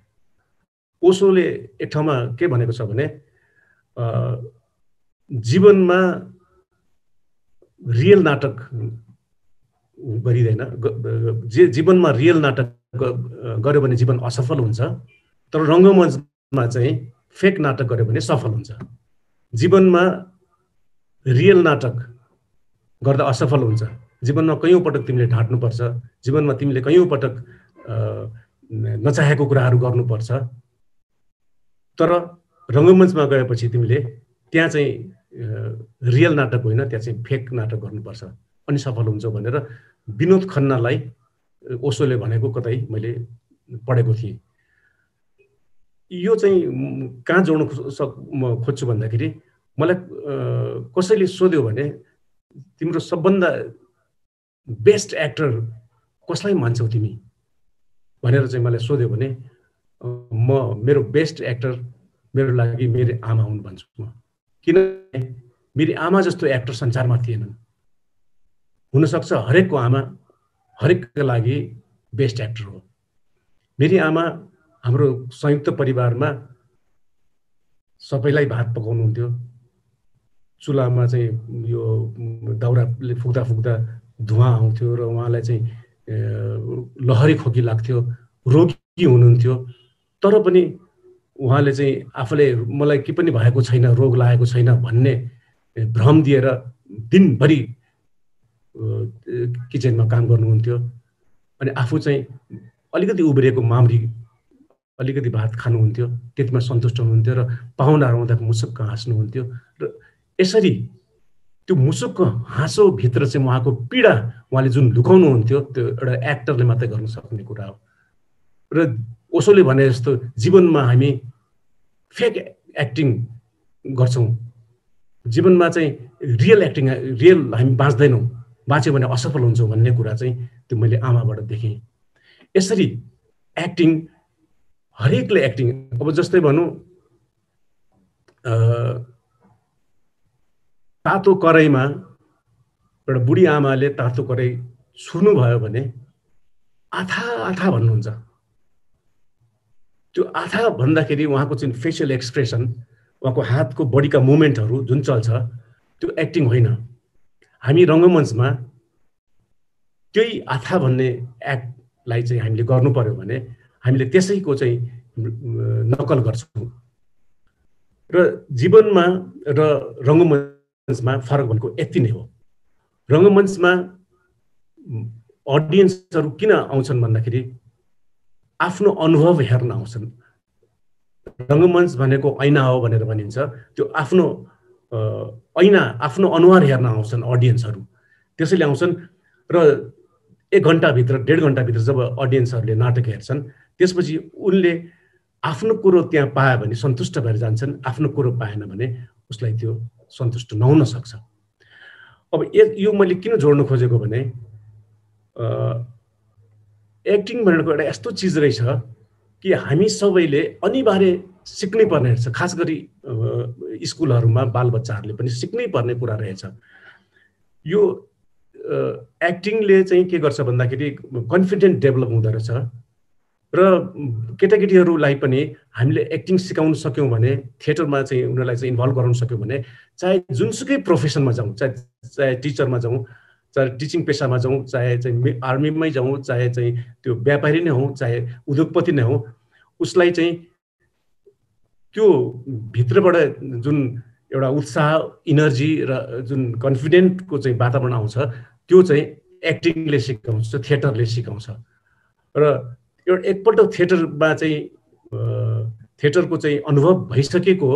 ओशोले एक ठाउँमा के भनेको छ भने जीवनमा रियल नाटक गरिँदैन, जीवनमा रियल नाटक गर्यो भने जीवन असफल हुन्छ, तर रङ्गमञ्चमा चाहिँ फेक नाटक गर्यो भने सफल हुन्छ। जीवनमा रियल नाटक गर्दा असफल हुन्छ, जीवनमा कयौँ पटक तिमीले ढाँट्नुपर्छ, जीवनमा तिमीले कयौँ पटक नचाहेको कुराहरू गर्नुपर्छ, तर रङ्गमञ्चमा गएपछि तिमीले त्यहाँ चाहिँ रियल नाटक होइन, त्यहाँ चाहिँ फेक नाटक गर्नुपर्छ अनि सफल हुन्छ भनेर विनोद खन्नालाई ओशोले भनेको कतै मैले पढेको थिएँ। यो चाहिँ कहाँ जोड्न म खोज्छु भन्दाखेरि मलाई कसैले सोध्यो भने तिम्रो सबभन्दा बेस्ट एक्टर कसलाई मान्छौ तिमी भनेर चाहिँ मलाई सोध्यो भने म मेरो बेस्ट एक्टर मेरो लागि मेरो आमा हुन् भन्छु म। किनभने मेरी आमा जस्तो एक्टर संसारमा थिएनन्। हुनसक्छ हरेकको आमा हरेकका लागि बेस्ट एक्टर हो। मेरी आमा हाम्रो संयुक्त परिवारमा सबैलाई भात पकाउनुहुन्थ्यो। चुलामा चाहिँ यो दाउराले फुक्दा फुक्दा धुवा आउँथ्यो र उहाँलाई चाहिँ लहरी खोकी लाग्थ्यो, रोगी हुनुहुन्थ्यो, तर पनि उहाँले चाहिँ आफूले मलाई के पनि भएको छैन, रोग लागेको छैन भन्ने भ्रम दिएर दिनभरि किचनमा काम गर्नुहुन्थ्यो। अनि आफू चाहिँ अलिकति उब्रिएको माम्री अलिकति भात खानुहुन्थ्यो, त्यतिमा सन्तुष्ट हुनुहुन्थ्यो र पाहुनाहरू आउँदा मुसुक्क हाँस्नुहुन्थ्यो। र यसरी त्यो मुसुक्क हाँसोभित्र चाहिँ उहाँको पीडा उहाँले जुन लुकाउनुहुन्थ्यो त्यो एउटा एक्टरले मात्रै गर्न सक्ने कुरा हो। र ओशोले भने जस्तो जीवनमा हामी फेक एक्टिङ गर्छौँ, जीवनमा चाहिँ रियल हामी बाँच्दैनौँ, बाँच्यो भने असफल हुन्छौँ भन्ने कुरा चाहिँ त्यो मैले आमाबाट देखेँ। यसरी एक्टिङ हरेकले एक्टिङ, अब जस्तै भनौँ तातो कराईमा एउटा बुढी आमाले तातो कराई छुनुभयो भने आथा आथा भन्नुहुन्छ। त्यो आथा भन्दाखेरि उहाँको चाहिँ फेसियल एक्सप्रेसन, उहाँको हातको बडीका मुभमेन्टहरू जुन चल्छ त्यो एक्टिङ होइन। हामी रङ्गमञ्चमा त्यही आथा भन्ने एक्टलाई चाहिँ हामीले गर्नु पर्यो भने हामीले त्यसैको चाहिँ नकल गर्छौँ। र जीवनमा र रङ्गमञ्चमा फरक भनेको यति नै हो। रङ्गमञ्चमा अडियन्सहरू किन आउँछन् भन्दाखेरि आफ्नो अनुभव हेर्न आउँछन्। रङ्गमञ्च भनेको ऐना हो भनेर भनिन्छ। त्यो आफ्नो ऐना, आफ्नो अनुहार हेर्न आउँछन् अडियन्सहरू, त्यसैले आउँछन्। र 1 घन्टाभित्र 1.5 घन्टाभित्र जब अडियन्सहरूले नाटक हेर्छन् त्यसपछि उनले आफ्नो कुरो त्यहाँ पायो भने सन्तुष्ट भएर जान्छन्, आफ्नो कुरो पाएन भने उसलाई त्यो सन्तुष्ट नहुन सक्छ। अब यो मैले किन जोड्न खोजेको भने एक्टिङ भनेको एउटा यस्तो चिज रहेछ कि हामी सबैले अनिवार्य सिक्नै पर्ने रहेछ। खास गरी स्कुलहरूमा बालबच्चाहरूले पनि सिक्नै पर्ने कुरा रहेछ। यो एक्टिङले चाहिँ के गर्छ भन्दाखेरि कन्फिडेन्ट डेभलप हुँदो रहेछ। र केटाकेटीहरूलाई पनि हामीले एक्टिङ सिकाउन सक्यौँ भने, थिएटरमा चाहिँ उनीहरूलाई चाहिँ इन्भल्भ गराउन सक्यौँ भने, चाहे जुनसुकै प्रोफेसनमा जाउँ, चाहे टिचरमा जाउँ, चाहे टिचिङ पेसामा जाउँ, चाहे चाहिँ आर्मीमै जाउँ, चाहे चाहिँ त्यो व्यापारी नै हौँ, चाहे उद्योगपति नै हौँ, उसलाई चाहिँ त्यो भित्रबाट जुन एउटा उत्साह, इनर्जी र जुन कन्फिडेन्टको चाहिँ वातावरण आउँछ त्यो चाहिँ एक्टिङले सिकाउँछ, थिएटरले सिकाउँछ। र एउटा एकपल्ट थिएटरमा चाहिँ थिएटरको चाहिँ अनुभव भइसकेको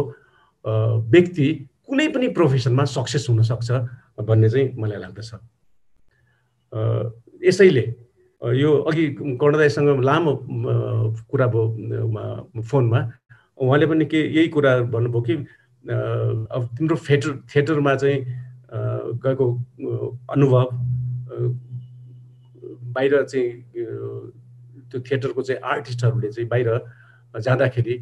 व्यक्ति कुनै पनि प्रोफेसनमा सक्सेस हुन सक्छ भन्ने चाहिँ मलाई लाग्दछ। यसैले यो अघि कर्णदायसँग लामो कुरा भयो फोनमा, उहाँले पनि के यही कुरा भन्नुभयो कि अब तिम्रो थिएटरमा चाहिँ गएको अनुभव बाहिर चाहिँ त्यो थिएटरको चाहिँ आर्टिस्टहरूले चाहिँ बाहिर जाँदाखेरि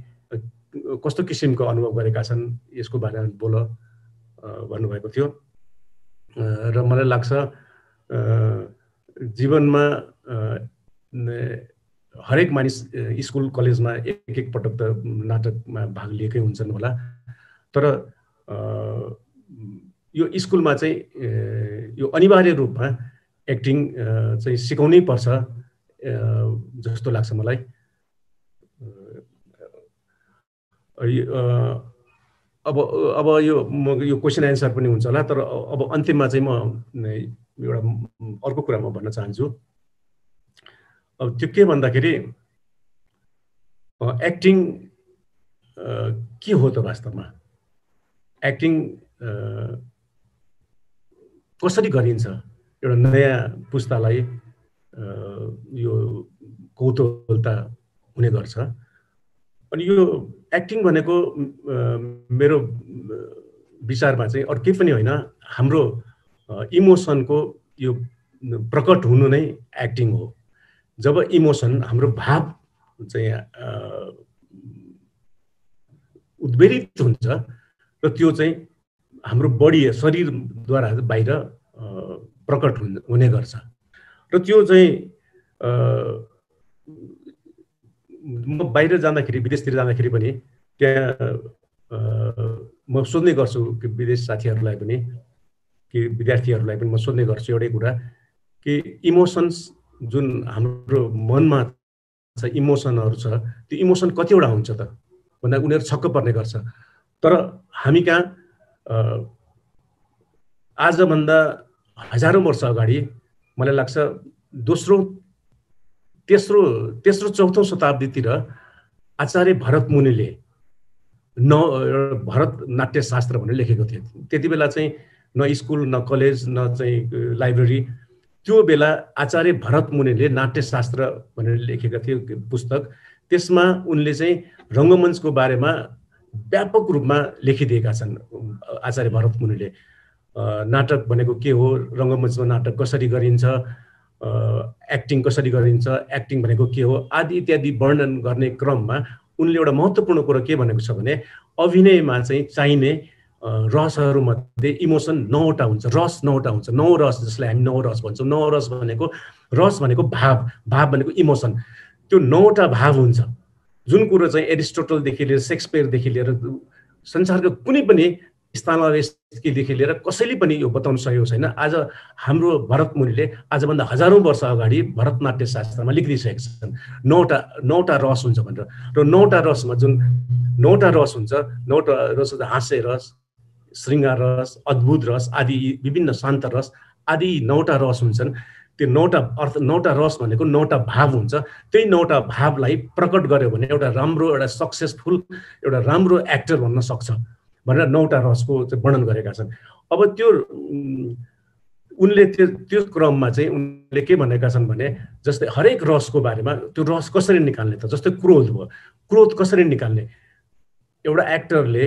कस्तो किसिमको अनुभव गरेका छन् यसको बारेमा बोल भन्नुभएको थियो। र मलाई लाग्छ जीवनमा हरेक मानिस स्कुल कलेजमा एक पटक त नाटकमा भाग लिएकै हुन्छन् होला, तर यो स्कुलमा चाहिँ यो अनिवार्य रूपमा एक्टिङ चाहिँ सिकाउनै पर्छ जस्तो लाग्छ मलाई। अब यो क्वेसन एन्सर पनि हुन्छ होला, तर अब अन्तिममा चाहिँ म एउटा अर्को कुरा म भन्न चाहन्छु। अब त्यो के भन्दाखेरि एक्टिङ के हो त वास्तवमा, एक्टिङ कसरी गरिन्छ एउटा नयाँ पुस्तालाई यो कौतूहलता हुने गर्छ। अनि यो एक्टिङ भनेको मेरो विचारमा चाहिँ अरू केही पनि होइन, हाम्रो इमोसनको यो प्रकट हुनु नै एक्टिङ हो। जब इमोसन हाम्रो भाव चाहिँ उद्वेलित हुन्छ र त्यो चाहिँ हाम्रो बडी शरीरद्वारा बाहिर प्रकट हुने गर्छ। र त्यो चाहिँ म बाहिर जाँदाखेरि, विदेशतिर जाँदाखेरि पनि त्यहाँ म सोध्ने गर्छु कि विदेश साथीहरूलाई पनि, कि विद्यार्थीहरूलाई पनि म सोध्ने गर्छु एउटै कुरा कि इमोसन्स जुन हाम्रो मनमा छ, इमोसनहरू छ, त्यो इमोसन कतिवटा हुन्छ त भन्दा उनीहरू छक्क पर्ने गर्छ। तर हामी कहाँ आजभन्दा हजारौँ वर्ष अगाडि मलाई लाग्छ दोस्रो तेस्रो चौथो शताब्दीतिर आचार्य भरत मुनिले भरत नाट्यशास्त्र भनेर लेखेको थियो। त्यति बेला चाहिँ न स्कुल, न कलेज, न चाहिँ लाइब्रेरी। त्यो बेला आचार्य भरत मुनिले नाट्यशास्त्र भनेर लेखेका थियो पुस्तक। त्यसमा उनले चाहिँ रङ्गमञ्चको बारेमा व्यापक रूपमा लेखिदिएका छन् आचार्य भरत मुनिले। नाटक भनेको के हो, रङ्गमञ्चमा नाटक कसरी गरिन्छ, एक्टिङ कसरी गरिन्छ, एक्टिङ भनेको के हो आदि इत्यादि वर्णन गर्ने क्रममा उनले एउटा महत्त्वपूर्ण कुरो के भनेको छ भने अभिनयमा चाहिँ चाहिने रसहरूमध्ये इमोसन 9वटा हुन्छ, रस 9वटा हुन्छ। 9 रस जसलाई हामी 9 रस भन्छौँ। 9 रस भनेको, रस भनेको भाव, भाव भनेको इमोसन। त्यो 9वटा भाव हुन्छ जुन कुरो चाहिँ एरिस्टोटलदेखि लिएर सेक्सपियरदेखि लिएर संसारको कुनै पनि स्थानदेखि लिएर कसैले पनि यो बताउन सकेको छैन। आज हाम्रो भरत मुनिले आजभन्दा हजारौँ वर्ष अगाडि भरत नाट्यशास्त्रमा लेखिदिइसकेका छन् 9वटा रस हुन्छ भनेर। र 9वटा रसमा जुन 9वटा रस हुन्छ, 9वटा रस हास्य रस, श्रृङ्गार रस, अद्भुत रस आदि, विभिन्न शान्त रस आदि 9वटा रस हुन्छन्। त्यो 9वटा रस भनेको 9वटा भाव हुन्छ। त्यही 9वटा भावलाई प्रकट गर्यो भने एउटा राम्रो, एउटा सक्सेसफुल, एउटा राम्रो एक्टर भन्न सक्छ भनेर 9वटा रसको वर्णन गरेका छन्। अब त्यो उनले त्यो क्रममा चाहिँ उनले के भनेका छन् भने जस्तै हरेक रसको बारेमा, त्यो रस कसरी निकाल्ने त, जस्तै क्रोध भयो, क्रोध कसरी निकाल्ने, एउटा एक्टरले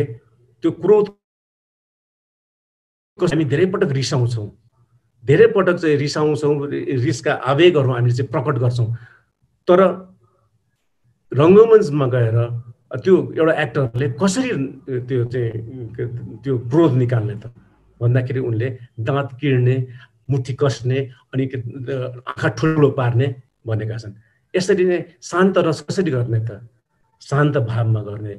त्यो क्रोध हामी धेरै पटक रिसाउँछौँ, धेरै पटक चाहिँ रिसाउँछौँ, रिसका आवेगहरू हामीले चाहिँ प्रकट गर्छौँ। तर रङ्गमञ्चमा गएर त्यो एउटा एक्टरले कसरी त्यो क्रोध निकाल्ने त भन्दाखेरि उनले दाँत किर्ने, मुठी कसने, अनि आँखा ठुलो पार्ने भनेका छन्। यसरी नै शान्त रस कसरी गर्ने त, शान्त भावमा गर्ने।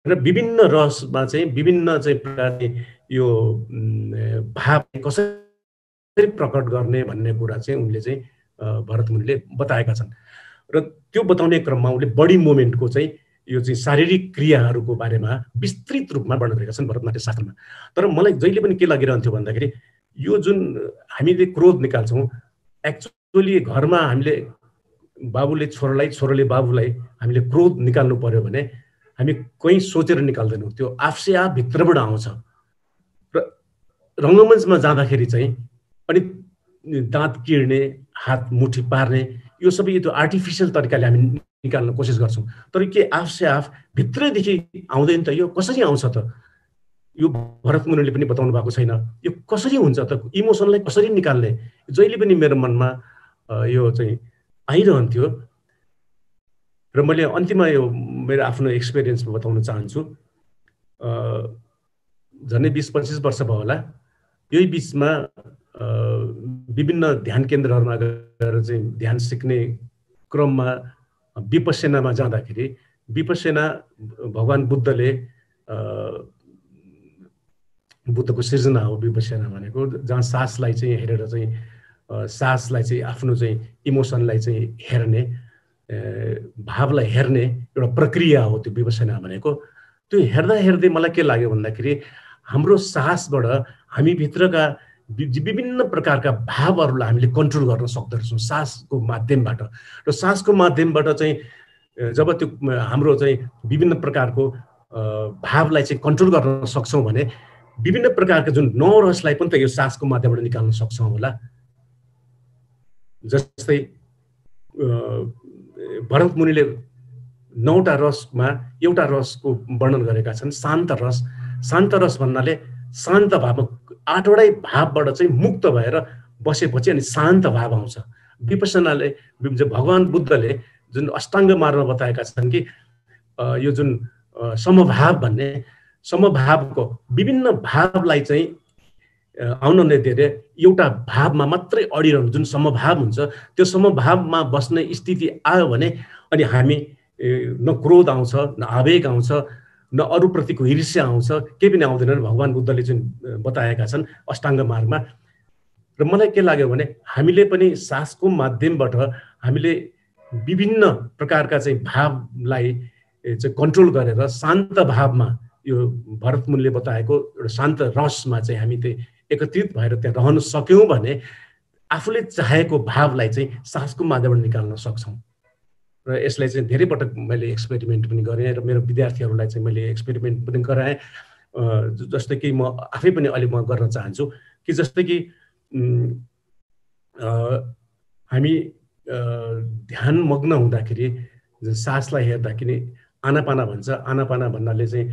र विभिन्न रसमा चाहिँ विभिन्न चाहिँ प्रकारले यो भाव कसरी प्रकट गर्ने भन्ने कुरा चाहिँ उनले चाहिँ भरत मुनिले बताएका छन्। र त्यो बताउने क्रममा उनले बडी मुभमेन्टको चाहिँ यो चाहिँ शारीरिक क्रियाहरूको बारेमा विस्तृत रूपमा वर्णन गरेका छन् भरत नाट्यशास्त्रमा। तर मलाई जहिले पनि के लागिरहन्थ्यो भन्दाखेरि यो जुन हामीले क्रोध निकाल्छौँ, एक्चुअली घरमा हामीले बाबुले छोरालाई, छोराले बाबुलाई हामीले क्रोध निकाल्नु पर्यो भने हामी कहीँ सोचेर निकाल्दैनौँ, त्यो आफसे आफ भित्रबाट आउँछ। र रङ्गमञ्चमा जाँदाखेरि चाहिँ अनि दाँत किर्ने, हात मुठी पार्ने, यो सबै त्यो आर्टिफिसियल तरिकाले हामी निकाल्न कोसिस गर्छौँ। तर के आफसे आफ भित्रैदेखि आउँदैन त, यो कसरी आउँछ त? यो भरत मुनिले पनि बताउनु भएको छैन। यो कसरी हुन्छ त? इमोसनलाई कसरी निकाल्ने? जहिले पनि मेरो मनमा यो चाहिँ आइरहन्थ्यो। र मैले अन्तिममा यो मेरो आफ्नो एक्सपिरियन्स बताउन चाहन्छु। झन्डै 20-25 वर्ष भयो होला। यही बिचमा विभिन्न ध्यान केन्द्रहरूमा गएर चाहिँ ध्यान सिक्ने क्रममा विपस्यनामा जाँदाखेरि विपस्यना भगवान बुद्धले बुद्धको सिर्जना हो विपस्यना भनेको, जहाँ सासलाई चाहिँ हेरेर चाहिँ सासलाई चाहिँ आफ्नो चाहिँ इमोसनलाई चाहिँ हेर्ने, भावलाई हेर्ने एउटा प्रक्रिया हो त्यो विपस्यना भनेको। त्यो हेर्दा हेर्दै मलाई के लाग्यो भन्दाखेरि हाम्रो सासबाट हामीभित्रका विभिन्न प्रकारका भावहरूलाई हामीले कन्ट्रोल गर्न सक्दछौँ सासको माध्यमबाट। र सासको माध्यमबाट चाहिँ जब त्यो हाम्रो चाहिँ विभिन्न प्रकारको भावलाई चाहिँ कन्ट्रोल गर्न सक्छौँ भने विभिन्न प्रकारका जुन 9 रसलाई पनि त यो सासको माध्यमबाट निकाल्न सक्छौँ होला। जस्तै भरत मुनिले 9वटा रसमा एउटा रसको वर्णन गरेका छन्, शान्त रस। शान्त रस भन्नाले शान्त भावमा 8वटै भावबाट चाहिँ मुक्त भएर बसेपछि अनि शान्त भाव आउँछ। विपस्यनाले भगवान बुद्धले जुन अष्टाङ्ग मार्गमा बताएका छन् कि यो जुन समभाव भन्ने, समभावको विभिन्न भावलाई चाहिँ आउन नदिएर एउटा भावमा मात्रै अडिरहनु जुन समभाव हुन्छ, त्यो समभावमा बस्ने स्थिति आयो भने अनि हामी न क्रोध आउँछ, न आवेग आउँछ, न अरूप्रतिको ईर्ष्या आउँछ, केही पनि आउँदैन। भगवान बुद्धले जुन बताएका छन् अष्टाङ्ग मार्गमा। र मलाई के लाग्यो भने हामीले पनि सासको माध्यमबाट हामीले विभिन्न प्रकारका चाहिँ भावलाई चाहिँ कन्ट्रोल गरेर शान्त भावमा, यो भरत मुनिले बताएको एउटा शान्त रसमा चाहिँ हामी त्यही एकत्रित भएर त्यहाँ रहन सक्यौँ भने आफूले चाहेको भावलाई चाहिँ सासको माध्यमबाट निकाल्न सक्छौँ। र यसलाई चाहिँ धेरै पटक मैले एक्सपेरिमेन्ट पनि गरेँ र मेरो विद्यार्थीहरूलाई चाहिँ मैले एक्सपेरिमेन्ट पनि गराएँ। जस्तै कि म आफै पनि अहिले म गर्न चाहन्छु कि जस्तै कि हामी ध्यान मग्न हुँदाखेरि सासलाई हेर्दाखेरि आनापाना भन्छ। आनापाना भन्नाले चाहिँ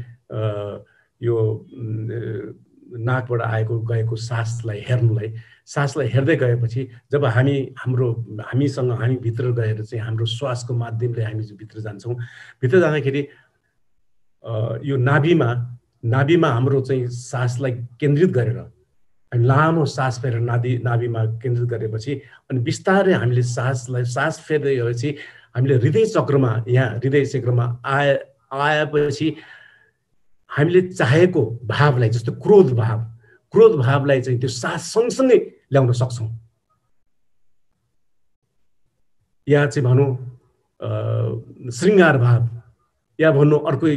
यो नाकबाट आएको गएको सासलाई हेर्नुलाई, सासलाई हेर्दै गएपछि जब हामीसँग हामी भित्र गएर चाहिँ हाम्रो श्वासको माध्यमले हामी भित्र जान्छौँ, भित्र जाँदाखेरि यो नाभिमा हाम्रो चाहिँ सासलाई केन्द्रित गरेर हामी लामो सास फेरेर नाभिमा केन्द्रित गरेपछि अनि बिस्तारै हामीले सास फेर्दै गएपछि हामीले हृदय चक्रमा आएपछि हामीले चाहेको भावलाई, जस्तो क्रोध भावलाई चाहिँ त्यो सास सँगसँगै ल्याउन सक्छौँ। या चाहिँ भनौँ श्रृङ्गार भाव, या भन्नु अर्को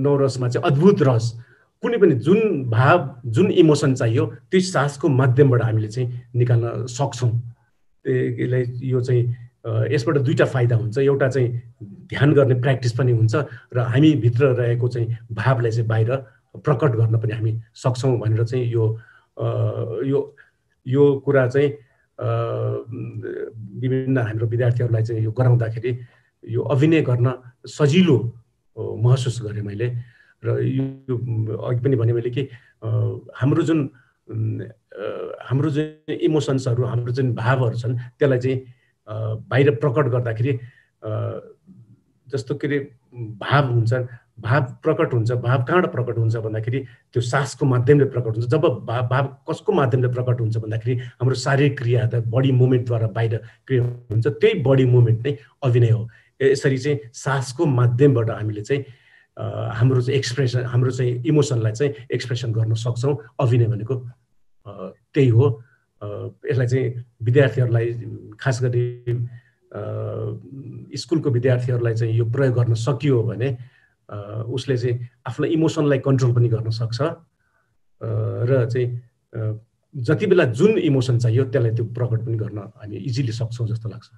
9 रसमा चाहिँ अद्भुत रस, कुनै पनि जुन भाव जुन इमोसन चाहियो त्यो सासको माध्यमबाट हामीले चाहिँ निकाल्न सक्छौँ। त्यसलाई यो चाहिँ यसबाट दुईटा फाइदा हुन्छ। एउटा चाहिँ ध्यान गर्ने प्र्याक्टिस पनि हुन्छ र हामी भित्र रहेको चाहिँ भावलाई चाहिँ बाहिर प्रकट गर्न पनि हामी सक्छौँ भनेर चाहिँ यो कुरा चाहिँ विभिन्न हाम्रो विद्यार्थीहरूलाई चाहिँ यो गराउँदाखेरि यो अभिनय गर्न सजिलो महसुस गरेँ मैले। र यो अघि पनि भने मैले कि हाम्रो जुन इमोसन्सहरू, हाम्रो जुन भावहरू छन् त्यसलाई चाहिँ बाहिर प्रकट गर्दाखेरि जस्तो के अरे भाव हुन्छ, भाव प्रकट हुन्छ। भाव कहाँबाट प्रकट हुन्छ भन्दाखेरि त्यो सासको माध्यमले प्रकट हुन्छ। जब भाव कसको माध्यमले प्रकट हुन्छ भन्दाखेरि हाम्रो शारीरिक क्रिया, बडी मुभमेन्टद्वारा बाहिर क्रिया हुन्छ। त्यही बडी मुभमेन्ट नै अभिनय हो। यसरी चाहिँ सासको माध्यमबाट हामीले चाहिँ हाम्रो चाहिँ एक्सप्रेसन, हाम्रो चाहिँ इमोसनलाई चाहिँ एक्सप्रेसन गर्न सक्छौँ। अभिनय भनेको त्यही हो। यसलाई चाहिँ विद्यार्थीहरूलाई, खास गरी स्कुलको विद्यार्थीहरूलाई चाहिँ यो प्रयोग गर्न सकियो भने उसले चाहिँ आफ्नो इमोसनलाई कन्ट्रोल पनि गर्न सक्छ र चाहिँ जति बेला जुन इमोसन चाहियो त्यसलाई त्यो प्रकट पनि गर्न हामी इजिली सक्छौँ जस्तो लाग्छ।